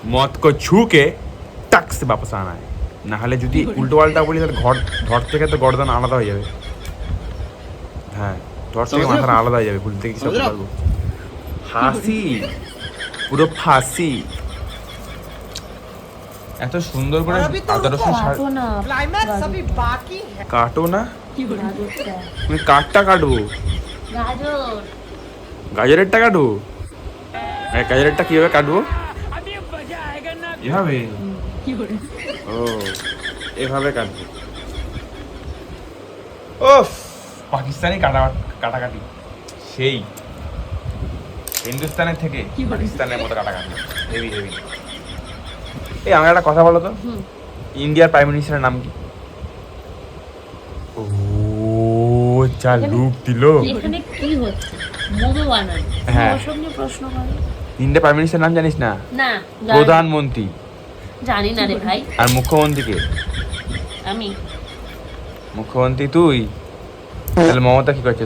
मौत को छू के टक से वापस आना है না হলে যদি উল্টো পাল্টা বলি তাহলে ধর থেকে তো গর্দন আলাদা হয়ে যাবে হ্যাঁ ধর থেকে মাথাটা আলাদা হয়ে যাবে ভুল থেকে কিছু বলবো হাসি পুরো ফাঁসি এত সুন্দর করে আদা রসুন क्लाइमैक्स अभी बाकी है কাটো না গাজরটা আমি কাটটা কাটবো গাজর গাজরেরটা কাটবো গাজরেরটা কিভাবে কাটবো এভাবে ও এভাবে কাটবো ওফ পাকিস্তানি কাটাকাটি সেই হিন্দুস্তানের থেকে পাকিস্তানের মতো কাটাকাটি হেভি হেভি এই আমার একটা কথা বলো তো ইন্ডিয়ার প্রাইম মিনিস্টারের নাম কি ও যা লুক দিল এখানে কি হচ্ছে মোমো বানানো হ্যাঁ। ওসব নিয়ে প্রশ্ন করে ইন্ডিয়ার প্রাইম মিনিস্টারের নাম জানিস না না প্রধানমন্ত্রী জানি না রে ভাই আর মুখ্যমন্ত্রীকে আমি মুখ্যমন্ত্রী তুই তাহলে মমতা কি করছে